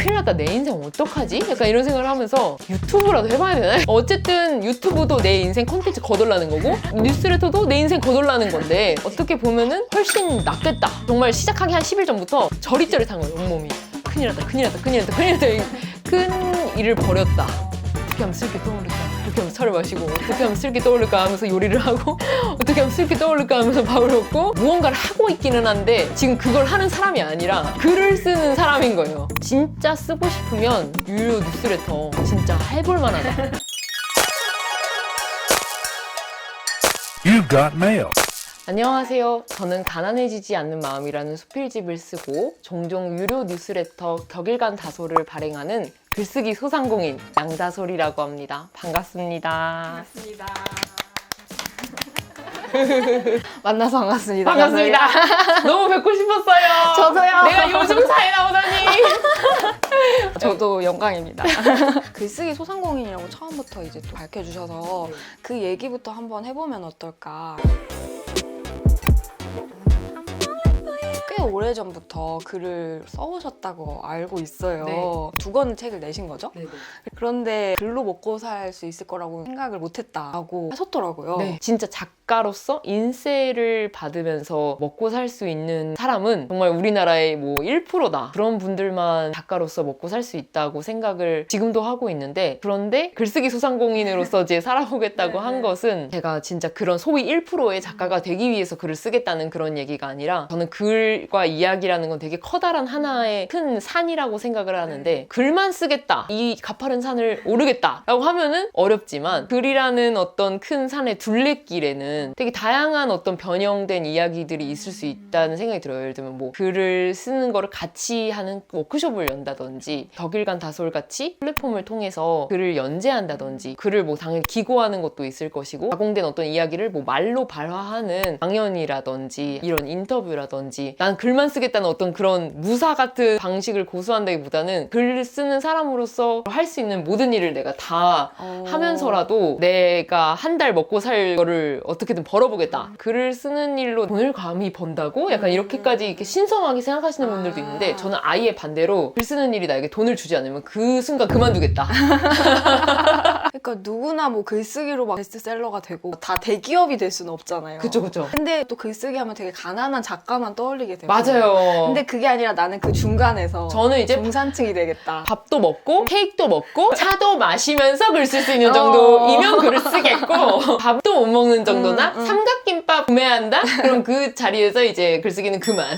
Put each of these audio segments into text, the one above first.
큰일 났다, 내 인생 어떡하지? 약간 이런 생각을 하면서 유튜브라도 해봐야 되나? 어쨌든 유튜브도 내 인생 콘텐츠 거덜나는 거고 뉴스레터도 내 인생 거덜나는 건데 어떻게 보면은 훨씬 낫겠다. 정말 시작하기 한 10일 전부터 저릿저릿한 거예요, 온몸이. 큰일 났다, 큰일 났다, 큰일 났다, 큰일 났다. 큰 일을 벌였다. 어떻게 하면 슬기 떠오를까? 어떻게 하면 차를 마시고 어떻게 하면 슬기 떠오를까 하면서 요리를 하고 어떻게 하면 슬기 떠오를까 하면서 밥을 먹고 무언가를 하고 있기는 한데 지금 그걸 하는 사람이 아니라 글을 쓰는 사람인 거예요. 진짜 쓰고 싶으면 유료 뉴스레터 진짜 해볼 만하다. You've got mail. 안녕하세요. 저는 가난해지지 않는 마음이라는 수필집을 쓰고 종종 유료 뉴스레터 격일간 다소를 발행하는 글쓰기 소상공인 양다솔이라고 합니다. 반갑습니다. 반갑습니다. 만나서 반갑습니다. 반갑습니다. 너무 뵙고 싶었어요. 저도요. 내가 요즘 사에 나오다니. 저도 영광입니다. 글쓰기 소상공인이라고 처음부터 이제 또 밝혀주셔서 그 얘기부터 한번 해보면 어떨까. 꽤 오래전부터 글을 써오셨다고 알고 있어요. 네. 2권의 책을 내신 거죠? 네네. 그런데 글로 먹고 살 수 있을 거라고 생각을 못했다고 하셨더라고요. 네, 진짜 작가로서 인세를 받으면서 먹고 살 수 있는 사람은 정말 우리나라의 뭐 1%다. 그런 분들만 작가로서 먹고 살 수 있다고 생각을 지금도 하고 있는데, 그런데 글쓰기 소상공인으로서 이제 살아보겠다고 한 것은 제가 진짜 그런 소위 1%의 작가가 되기 위해서 글을 쓰겠다는 그런 얘기가 아니라, 저는 글과 이야기라는 건 되게 커다란 하나의 큰 산이라고 생각을 하는데, 글만 쓰겠다, 이 가파른 산을 오르겠다 라고 하면은 어렵지만, 글이라는 어떤 큰 산의 둘레길에는 되게 다양한 어떤 변형된 이야기들이 있을 수 있다는 생각이 들어요. 예를 들면 뭐 글을 쓰는 거를 같이 하는 워크숍을 연다든지, 격일간 다솔 같이 플랫폼을 통해서 글을 연재한다든지, 글을 뭐 당연히 기고하는 것도 있을 것이고, 가공된 어떤 이야기를 뭐 말로 발화하는 강연이라든지 이런 인터뷰라든지, 난 글만 쓰겠다는 어떤 그런 무사 같은 방식을 고수한다기보다는 글을 쓰는 사람으로서 할 수 있는 모든 일을 내가 다 하면서라도 내가 한 달 먹고 살 거를 어떻게든 벌어보겠다. 글을 쓰는 일로 돈을 감히 번다고? 약간 이렇게까지 이렇게 신성하게 생각하시는 분들도 있는데, 저는 아예 반대로 글 쓰는 일이 나에게 돈을 주지 않으면 그 순간 그만두겠다. 그러니까 누구나 뭐 글쓰기로 막 베스트셀러가 되고 다 대기업이 될 수는 없잖아요. 그쵸, 그쵸. 근데 또 글쓰기 하면 되게 가난한 작가만 떠올리게 되고. 맞아요. 근데 그게 아니라 나는 그 중간에서 저는 이제 중산층이 되겠다. 밥도 먹고 케이크도 먹고 차도 마시면서 글 쓸 수 있는 정도이면 글을 쓰겠고, 밥도 못 먹는 정도나 삼각김밥 구매한다? 그럼 그 자리에서 이제 글쓰기는 그만.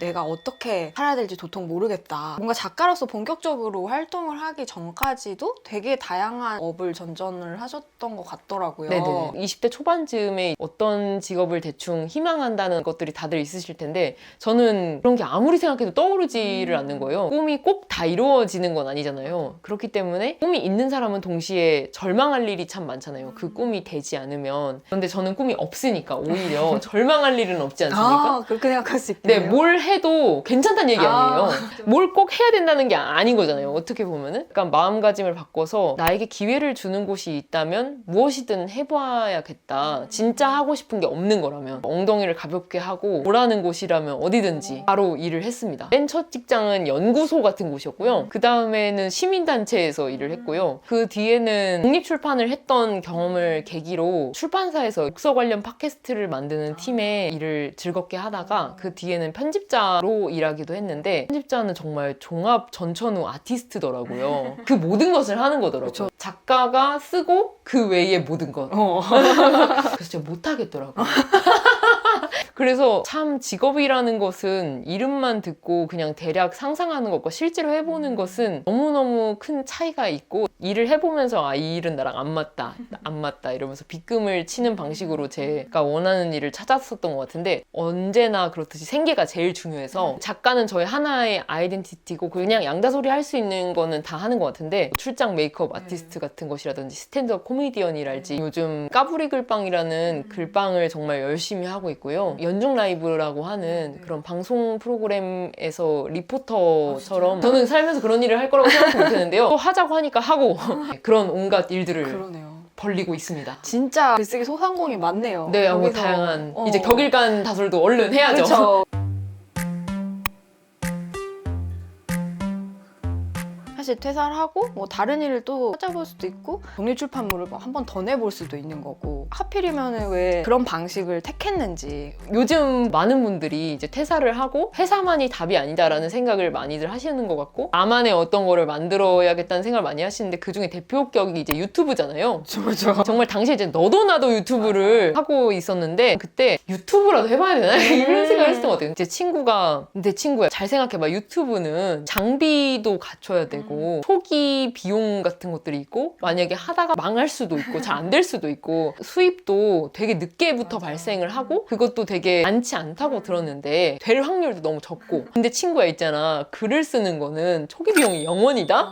내가 어떻게 살아야 될지 도통 모르겠다. 뭔가 작가로서 본격적으로 활동을 하기 전까지도 되게 다양한 업을 전전을 하셨던 것 같더라고요. 네네. 20대 초반쯤에 어떤 직업을 대충 희망한다는 것들이 다들 있으실 텐데, 저는 그런 게 아무리 생각해도 떠오르지를 않는 거예요. 꿈이 꼭 다 이루어지는 건 아니잖아요. 그렇기 때문에 꿈이 있는 사람은 동시에 절망할 일이 참 많잖아요. 그 꿈이 되지 않으면. 그런데 저는 꿈이 없으니까 오히려 절망할 일은 없지 않습니까? 아, 그렇게 생각할 수 네, 있겠네요. 뭘 해도 괜찮다는 얘기 아니에요. 뭘 꼭 해야 된다는 게 아닌 거잖아요. 어떻게 보면은. 약간 마음가짐을 바꿔서 나에게 기회를 주는 곳이 있다면 무엇이든 해봐야겠다. 진짜 하고 싶은 게 없는 거라면, 엉덩이를 가볍게 하고 오라는 곳이라면 어디든지 바로 일을 했습니다. 맨 첫 직장은 연구소 같은 곳이었고요. 그 다음에는 시민단체에서 일을 했고요. 그 뒤에는 독립출판을 했던 경험을 계기로 출판사에서 독서 관련 팟캐스트를 만드는 팀에 일을 즐겁게 하다가, 그 뒤에는 편집자로 일하기도 했는데, 편집자는 정말 종합 전천후 아티스트더라고요. 그 모든 것을 하는 거더라고요. 그쵸. 작가가 쓰고 그 외의 모든 것. 그래서 제가 못하겠더라고요. 그래서 참 직업이라는 것은 이름만 듣고 그냥 대략 상상하는 것과 실제로 해보는 것은 너무너무 큰 차이가 있고, 일을 해보면서 아, 이 일은 나랑 안 맞다, 안 맞다 이러면서 빗금을 치는 방식으로 제가 원하는 일을 찾았었던 것 같은데, 언제나 그렇듯이 생계가 제일 중요해서 작가는 저의 하나의 아이덴티티고, 그냥 양다소리 할 수 있는 거는 다 하는 것 같은데, 출장 메이크업 아티스트 같은 것이라든지 스탠드업 코미디언이랄지, 요즘 까부리 글빵이라는 글빵을 정말 열심히 하고 있고요. 연중 라이브라고 하는 그런 방송 프로그램에서 리포터처럼, 저는 살면서 그런 일을 할 거라고 생각도 못했는데요. 또 하자고 하니까 하고 그런 온갖 일들을 그러네요. 벌리고 있습니다. 진짜 글쓰기 소상공이 많네요. 네, 뭐 여기서. 다양한 이제 격일간 다솔도 얼른 해야죠. 그렇죠. 잠시 퇴사를 하고 뭐 다른 일을 또 찾아볼 수도 있고 독립출판물을 뭐 한 번 더 내볼 수도 있는 거고 하필이면 왜 그런 방식을 택했는지. 요즘 많은 분들이 이제 퇴사를 하고 회사만이 답이 아니다라는 생각을 많이들 하시는 것 같고 나만의 어떤 거를 만들어야겠다는 생각을 많이 하시는데 그중에 대표격이 이제 유튜브잖아요. 그렇죠. 정말 당시에 이제 너도 나도 유튜브를 하고 있었는데 그때 유튜브라도 해봐야 되나? 이런 생각을 했던 것 같아요. 제 친구가 내 친구야. 잘 생각해봐. 유튜브는 장비도 갖춰야 되고 초기 비용 같은 것들이 있고 만약에 하다가 망할 수도 있고 잘 안 될 수도 있고 수입도 되게 늦게부터 발생을 하고 그것도 되게 많지 않다고 들었는데 될 확률도 너무 적고 근데 친구야 있잖아. 글을 쓰는 거는 초기 비용이 0원이다?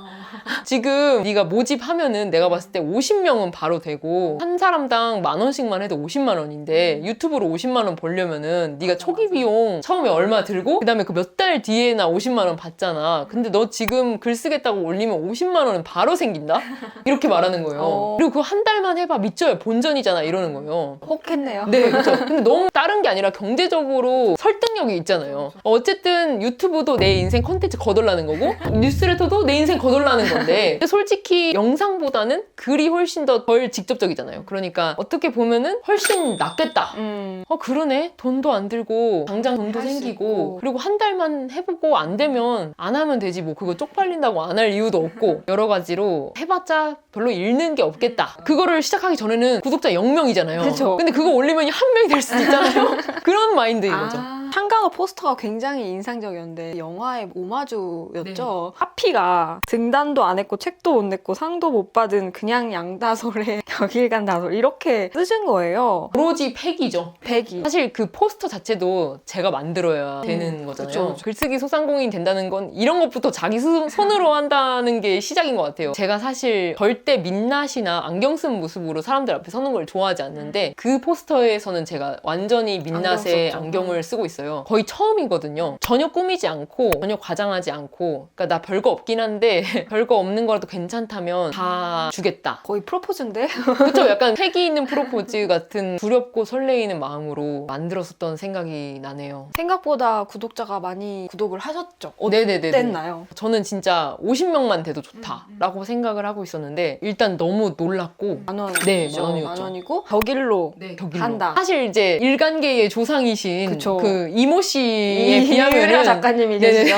지금 네가 모집하면은 내가 봤을 때 50명은 바로 되고 한 사람당 10,000원씩만 해도 50만 원인데 유튜브로 50만 원 벌려면은 네가 초기 비용 처음에 얼마 들고 그다음에 그 몇 달 뒤에나 50만 원 받잖아. 근데 너 지금 글 쓰겠다고 올리면 50만 원은 바로 생긴다? 이렇게 말하는 거예요. 그리고 그거 한 달만 해봐. 믿져요. 본전이잖아. 이러는 거예요. 혹했네요. 네, 그렇죠. 근데 너무 다른 게 아니라 경제적으로 설득력이 있잖아요. 어쨌든 유튜브도 내 인생 컨텐츠 거덜나는 거고 뉴스레터도 내 인생 거덜나는 건데 근데 솔직히 영상보다는 글이 훨씬 더 덜 직접적이잖아요. 그러니까 어떻게 보면은 훨씬 낫겠다. 그러네. 돈도 안 들고 당장 돈도 할수 생기고 있고. 그리고 한 달만 해보고 안 되면 안 하면 되지 뭐 그거 쪽팔린다고 안 할 이유도 없고 여러 가지로 해봤자 별로 잃는 게 없겠다. 그거를 시작하기 전에는 구독자 0명이잖아요. 그쵸. 근데 그거 올리면 한 명이 될 수도 있잖아요. 그런 마인드인 거죠. 한강호 포스터가 굉장히 인상적이었는데 영화의 오마주였죠. 하피가 등단도 안 했고 책도 못 냈고 상도 못 받은 그냥 양다솔의 격일간 다솔 이렇게 쓰신 거예요. 오로지 팩이죠. 백이. 사실 그 포스터 자체도 제가 만들어야 되는 거잖아요. 그쵸. 글쓰기 소상공인이 된다는 건 이런 것부터 자기 손으로 한다는 게 시작인 것 같아요. 제가 사실 절대 민낯이나 안경 쓴 모습으로 사람들 앞에 서는 걸 좋아하지 않는데 그 포스터에서는 제가 완전히 민낯에 안경을 쓰고 있어요. 거의 처음이거든요. 전혀 꾸미지 않고 전혀 과장하지 않고 그러니까 나 별거 없긴 한데 별거 없는 거라도 괜찮다면 다 주겠다. 거의 프로포즈인데? 그쵸? 약간 패기 있는 프로포즈 같은 두렵고 설레이는 마음으로 만들었었던 생각이 나네요. 생각보다 구독자가 많이 구독을 하셨죠? 네네네. 어땠나요? 저는 진짜 50명만 돼도 좋다라고 생각을 하고 있었는데 일단 너무 놀랐고 10,000원. 네, 10,000원이었죠. 10,000원이고 격일로 격일로. 한다. 사실 이제 일간계의 조상이신 그쵸. 그 이모 씨에 비하면은 이유라 작가님이 네네. 계시죠?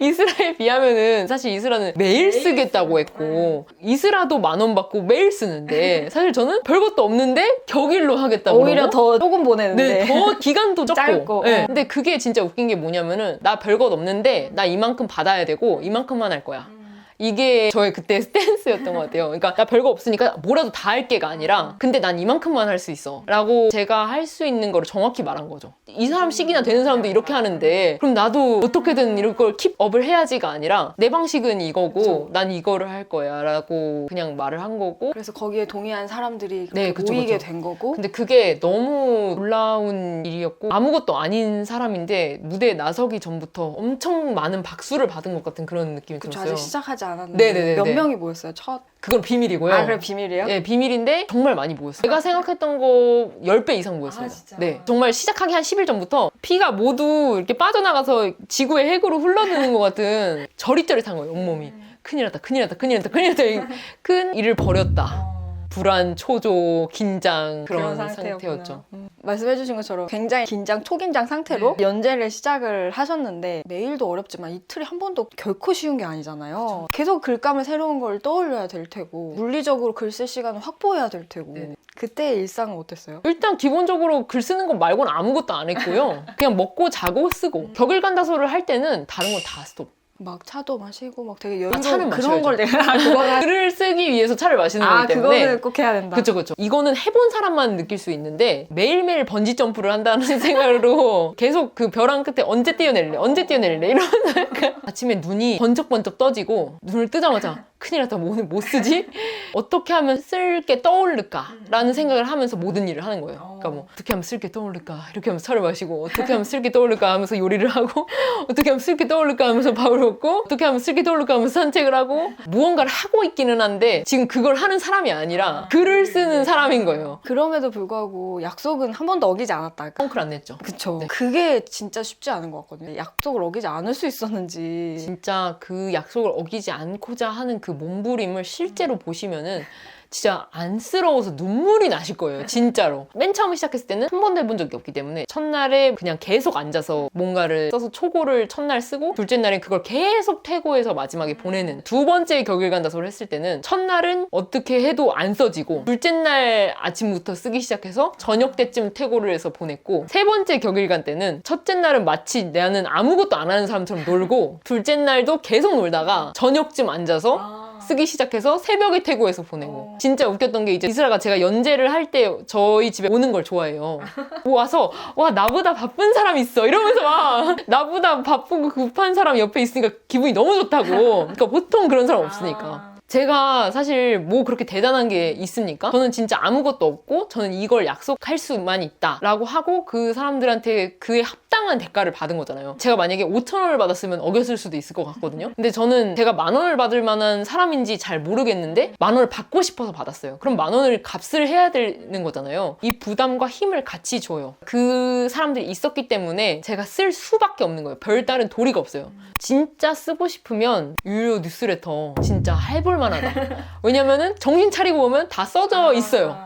이스라에 비하면은 사실 이스라는 매일 쓰겠다고 했고 이스라도 10,000원 받고 매일 쓰는데 사실 저는 별것도 없는데 격일로 하겠다고 오히려 더 조금 보내는데. 네, 더 기간도 적고. 짧고. 네. 근데 그게 진짜 웃긴 게 뭐냐면은 나 별것 없는데 나 이만큼 받아야 되고 이만큼만 할 거야. 이게 저의 그때 스탠스였던 것 같아요. 그러니까 나 별거 없으니까 뭐라도 다 할게가 아니라 근데 난 이만큼만 할 수 있어 라고 제가 할 수 있는 거를 정확히 말한 거죠. 이 사람 식이나 되는 사람도 이렇게 하는데 그럼 나도 어떻게든 이런 걸 킵업을 해야지가 아니라 내 방식은 이거고 그쵸. 난 이거를 할 거야 라고 그냥 말을 한 거고 그래서 거기에 동의한 사람들이 네, 그렇게 그쵸, 모이게 그쵸. 된 거고. 근데 그게 너무 놀라운 일이었고 아무것도 아닌 사람인데 무대에 나서기 전부터 엄청 많은 박수를 받은 것 같은 그런 느낌이 그쵸, 들었어요. 아직 시작하지 않았는데 네네네네. 몇 명이 모였어요? 첫? 그건 비밀이고요. 아, 그래 비밀이에요? 네, 비밀인데 정말 많이 모였어요. 제가 생각했던 거 10배 이상 모였어요. 아, 진짜? 네, 정말 시작하기 한 10일 전부터 피가 모두 이렇게 빠져나가서 지구의 핵으로 흘러드는 것 같은 저릿저릿한 거예요, 온몸이. 큰일 났다, 큰일 났다, 큰일 났다, 큰일 났다. 큰 일을 벌였다. 불안, 초조, 긴장 그런 상태였죠. 말씀해주신 것처럼 굉장히 긴장, 초긴장 상태로 연재를 시작을 하셨는데 메일도 어렵지만 이틀에 한 번도 결코 쉬운 게 아니잖아요. 계속 글감을 새로운 걸 떠올려야 될 테고 물리적으로 글 쓸 시간을 확보해야 될 테고 그때 일상은 어땠어요? 일단 기본적으로 글 쓰는 것 말고는 아무것도 안 했고요. 그냥 먹고 자고 쓰고 격일 간다소를 할 때는 다른 건 다 스톱. 막 차도 마시고 막 되게 여유로운 차를 그런 마셔야죠. 걸 내가 그거는 글을 쓰기 위해서 차를 마시는 거기 때문에 그거는 꼭 해야 된다. 그쵸. 이거는 해본 사람만 느낄 수 있는데 매일매일 번지 점프를 한다는 생각으로 계속 그 벼랑 끝에 언제 뛰어내릴래 이러면서 약간 아침에 눈이 번쩍번쩍 떠지고 눈을 뜨자마자 큰일 났다, 못 쓰지? 어떻게 하면 쓸 게 떠오를까라는 생각을 하면서 모든 일을 하는 거예요. 그러니까 뭐 어떻게 하면 쓸 게 떠오를까, 이렇게 하면서 차를 마시고, 어떻게 하면 쓸 게 떠오를까 하면서 요리를 하고, 어떻게 하면 쓸 게 떠오를까 하면서 밥을 먹고, 어떻게 하면 쓸 게 떠오를까 하면서 산책을 하고, 무언가를 하고 있기는 한데 지금 그걸 하는 사람이 아니라 글을 쓰는 사람인 거예요. 그럼에도 불구하고 약속은 한 번도 어기지 않았다. 펑크를 안 냈죠. 그쵸. 네. 그게 진짜 쉽지 않은 것 같거든요. 약속을 어기지 않을 수 있었는지. 진짜 그 약속을 어기지 않고자 하는 그 몸부림을 실제로 보시면은 진짜 안쓰러워서 눈물이 나실 거예요. 진짜로. 맨 처음 시작했을 때는 한 번도 해본 적이 없기 때문에 첫날에 그냥 계속 앉아서 뭔가를 써서 초고를 첫날 쓰고 둘째 날엔 그걸 계속 퇴고해서 마지막에 보내는, 두 번째 격일간다소를 했을 때는 첫날은 어떻게 해도 안 써지고 둘째 날 아침부터 쓰기 시작해서 저녁 때쯤 퇴고를 해서 보냈고, 세 번째 격일간 때는 첫째 날은 마치 나는 아무것도 안 하는 사람처럼 놀고 둘째 날도 계속 놀다가 저녁쯤 앉아서 쓰기 시작해서 새벽에 퇴고해서 보내고. 진짜 웃겼던 게 이제 이슬아가 제가 연재를 할 때 저희 집에 오는 걸 좋아해요. 와서 와 나보다 바쁜 사람 있어 이러면서 막 나보다 바쁘고 급한 사람 옆에 있으니까 기분이 너무 좋다고. 그러니까 보통 그런 사람 없으니까. 제가 사실 뭐 그렇게 대단한 게 있습니까? 저는 진짜 아무것도 없고 저는 이걸 약속할 수만 있다 라고 하고 그 사람들한테 그에 합당한 대가를 받은 거잖아요. 제가 만약에 5,000원을 받았으면 어겼을 수도 있을 것 같거든요. 근데 저는 제가 10,000원을 받을 만한 사람인지 잘 모르겠는데 10,000원을 받고 싶어서 받았어요. 그럼 10,000원을 값을 해야 되는 거잖아요. 이 부담과 힘을 같이 줘요. 그 사람들이 있었기 때문에 제가 쓸 수밖에 없는 거예요. 별다른 도리가 없어요. 진짜 쓰고 싶으면 유료 뉴스레터 진짜 해볼 만하다. 왜냐면은 정신 차리고 보면 다 써져 있어요.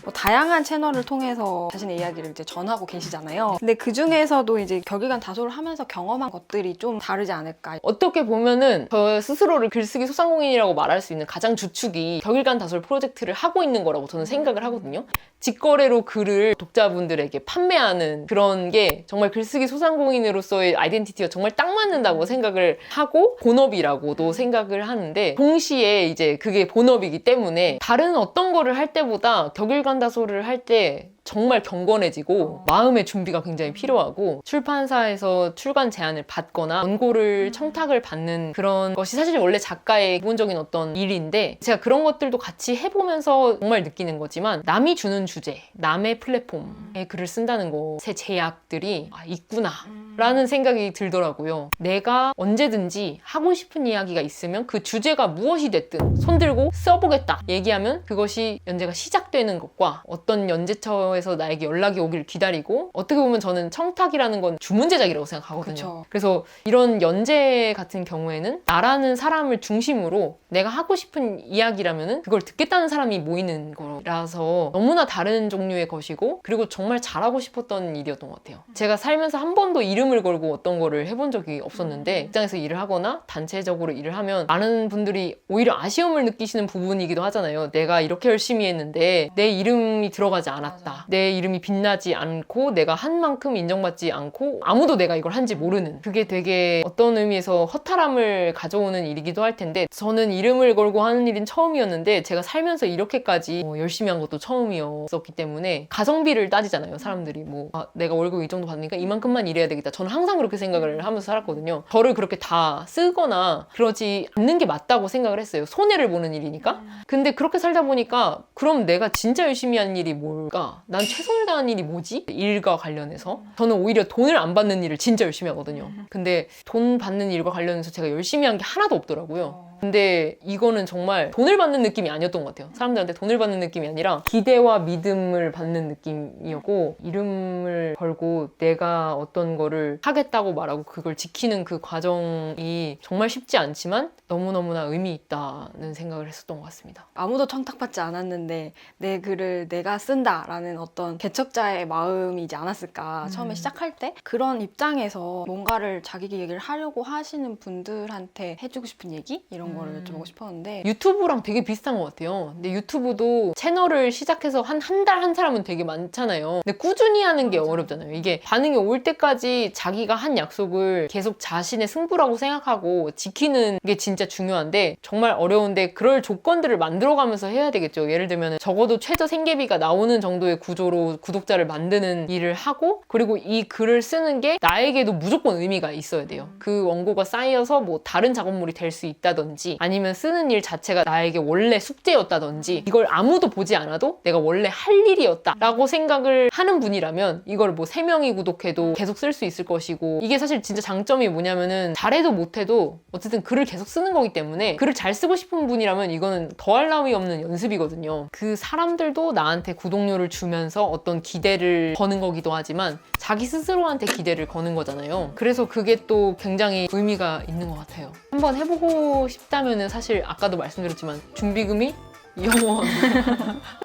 뭐 다양한 채널을 통해서 자신의 이야기를 이제 전하고 계시잖아요. 근데 그 중에서도 이제 격일간 다소를 하면서 경험한 것들이 좀 다르지 않을까. 어떻게 보면은 저 스스로를 글쓰기 소상공인이라고 말할 수 있는 가장 주축이 격일간 다솔 프로젝트를 하고 있는 거라고 저는 생각을 하거든요. 직거래로 글을 독자분들에게 판매하는 그런 게 정말 글쓰기 소상공인으로서의 아이덴티티가 정말 딱 맞는다고 생각을 하고 본업이라고도 생각을 하는데, 동시에 이제 그게 본업이기 때문에 다른 어떤 거를 할 때보다 격일간 다소를 할 때 정말 경건해지고 마음의 준비가 굉장히 필요하고, 출판사에서 출간 제안을 받거나 원고를 청탁을 받는 그런 것이 사실 원래 작가의 기본적인 어떤 일인데, 제가 그런 것들도 같이 해보면서 정말 느끼는 거지만 남이 주는 주제, 남의 플랫폼에 글을 쓴다는 것의 제약들이 있구나 라는 생각이 들더라고요. 내가 언제든지 하고 싶은 이야기가 있으면 그 주제가 무엇이 됐든 손들고 써보겠다 얘기하면 그것이 연재가 시작되는 것과, 어떤 연재처에서 나에게 연락이 오길 기다리고, 어떻게 보면 저는 청탁이라는 건 주문 제작이라고 생각하거든요. 그쵸. 그래서 이런 연재 같은 경우에는 나라는 사람을 중심으로 내가 하고 싶은 이야기라면은 그걸 듣겠다는 사람이 모이는 거라서 너무나 다른 종류의 것이고, 그리고 정말 잘하고 싶었던 일이었던 것 같아요. 제가 살면서 한 번도 이름을 걸고 어떤 거를 해본 적이 없었는데, 직장에서 일을 하거나 단체적으로 일을 하면 많은 분들이 오히려 아쉬움을 느끼시는 부분이기도 하잖아요. 내가 이렇게 열심히 했는데 내 이름이 들어가지 않았다. 내 이름이 빛나지 않고 내가 한 만큼 인정받지 않고 아무도 내가 이걸 한지 모르는, 그게 되게 어떤 의미에서 허탈함을 가져오는 일이기도 할 텐데, 저는 이름을 걸고 하는 일은 처음이었는데 제가 살면서 이렇게까지 열심히 한 것도 처음이었기 때문에, 가성비를 따지잖아요 사람들이. 내가 월급 이 정도 받으니까 이만큼만 일해야 되겠다. 저는 항상 그렇게 생각을 하면서 살았거든요. 저를 그렇게 다 쓰거나 그러지 않는 게 맞다고 생각을 했어요. 손해를 보는 일이니까. 근데 그렇게 살다 보니까 그럼 내가 진짜 열심히 한 일이 뭘까? 난 최선을 다한 일이 뭐지? 일과 관련해서 저는 오히려 돈을 안 받는 일을 진짜 열심히 하거든요. 근데 돈 받는 일과 관련해서 제가 열심히 한 게 하나도 없더라고요. 근데 이거는 정말 돈을 받는 느낌이 아니었던 것 같아요. 사람들한테 돈을 받는 느낌이 아니라 기대와 믿음을 받는 느낌이었고, 이름을 걸고 내가 어떤 거를 하겠다고 말하고 그걸 지키는 그 과정이 정말 쉽지 않지만 너무너무나 의미 있다는 생각을 했었던 것 같습니다. 아무도 청탁받지 않았는데 내 글을 내가 쓴다라는 어떤 개척자의 마음이지 않았을까. 처음에 시작할 때 그런 입장에서 뭔가를 자기 얘기를 하려고 하시는 분들한테 해주고 싶은 얘기? 이런 그런 거를 여쭤보고 싶었는데 유튜브랑 되게 비슷한 것 같아요. 근데 유튜브도 채널을 시작해서 한 달 한 사람은 되게 많잖아요. 근데 꾸준히 하는 게 어렵잖아요. 이게 반응이 올 때까지 자기가 한 약속을 계속 자신의 승부라고 생각하고 지키는 게 진짜 중요한데 정말 어려운데 그럴 조건들을 만들어가면서 해야 되겠죠. 예를 들면 적어도 최저 생계비가 나오는 정도의 구조로 구독자를 만드는 일을 하고 그리고 이 글을 쓰는 게 나에게도 무조건 의미가 있어야 돼요. 그 원고가 쌓여서 뭐 다른 작업물이 될 수 있다든지 아니면 쓰는 일 자체가 나에게 원래 숙제였다든지 이걸 아무도 보지 않아도 내가 원래 할 일이었다 라고 생각을 하는 분이라면 이걸 뭐 3명이 구독해도 계속 쓸 수 있을 것이고 이게 사실 진짜 장점이 뭐냐면은 잘해도 못해도 어쨌든 글을 계속 쓰는 거기 때문에 글을 잘 쓰고 싶은 분이라면 이거는 더할 나위 없는 연습이거든요. 그 사람들도 나한테 구독료를 주면서 어떤 기대를 거는 거기도 하지만 자기 스스로한테 기대를 거는 거잖아요. 그래서 그게 또 굉장히 의미가 있는 것 같아요. 한번 해보고 싶다면은 사실 아까도 말씀드렸지만 준비금이 0원.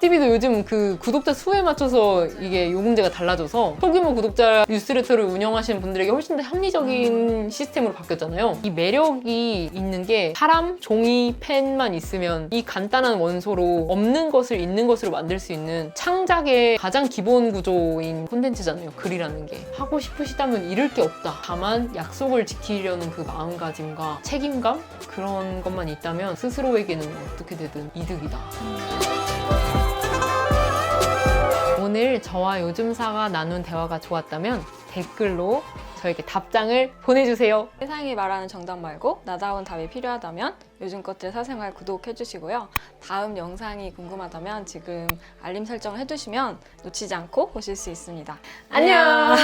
TV도 요즘 그 구독자 수에 맞춰서 이게 요금제가 달라져서 소규모 구독자 뉴스레터를 운영하시는 분들에게 훨씬 더 합리적인 시스템으로 바뀌었잖아요. 이 매력이 있는 게 사람, 종이, 펜만 있으면 이 간단한 원소로 없는 것을 있는 것으로 만들 수 있는 창작의 가장 기본 구조인 콘텐츠잖아요. 글이라는 게. 하고 싶으시다면 잃을 게 없다. 다만 약속을 지키려는 그 마음가짐과 책임감? 그런 것만 있다면 스스로에게는 어떻게 되든 이득이다. 오늘 저와 요즘사가 나눈 대화가 좋았다면 댓글로 저에게 답장을 보내주세요. 세상이 말하는 정답 말고 나다운 답이 필요하다면 요즘 것들 사생활 구독해주시고요. 다음 영상이 궁금하다면 지금 알림 설정을 해두시면 놓치지 않고 보실 수 있습니다. 안녕!